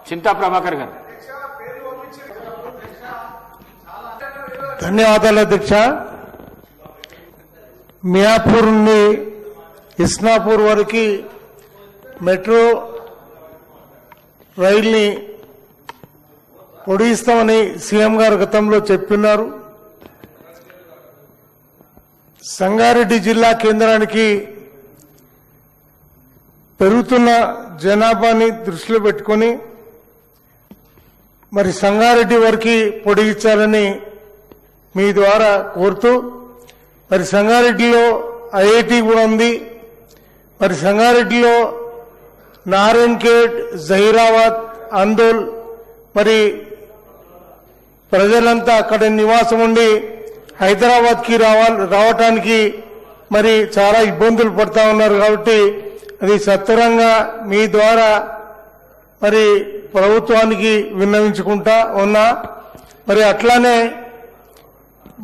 చింతా ప్రభాకర్ గారు ధన్యవాదాలు అధ్యక్ష. మియాపూర్ నుండి ఇస్నాపూర్ వరకు మెట్రో రైల్ని పొడిగిస్తామని సీఎం గారు గతంలో చెప్తున్నారు. సంగారెడ్డి జిల్లా కేంద్రానికి పెరుగుతున్న జనాభాని దృష్టిలో పెట్టుకొని మరి సంగారెడ్డి వరకు పొడిగించాలని మీ ద్వారా కోరుతూ, మరి సంగారెడ్డిలో ఐఐటి కూడా ఉంది. మరి సంగారెడ్డిలో నారాయణఖేడ్, జహీరాబాద్, అందోల్ మరి ప్రజలంతా అక్కడ నివాసం ఉండి హైదరాబాద్కి రావటానికి మరి చాలా ఇబ్బందులు పడతా ఉన్నారు. కాబట్టి అది సత్వరంగా మీ ద్వారా మరి ప్రభుత్వానికి విన్నవించుకుంటా ఉన్నా. మరి అట్లానే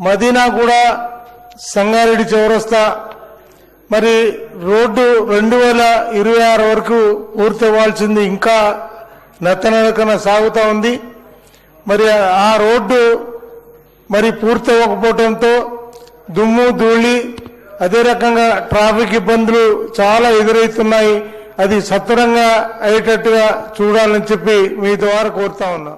మదీనా కూడా సంగారెడ్డి చౌరస్తా మరి రోడ్డు 2026 వరకు పూర్తవ్వాల్సింది ఇంకా నత్తనడకన సాగుతూ ఉంది. మరి ఆ రోడ్డు మరి పూర్తవ్వకపోవడంతో దుమ్ము ధూళి అదే రకంగా ట్రాఫిక్ ఇబ్బందులు చాలా ఎదురవుతున్నాయి. అది సత్వరంగా అయ్యేటట్టుగా చూడాలని చెప్పి మీ ద్వారా కోరుతా ఉన్నా.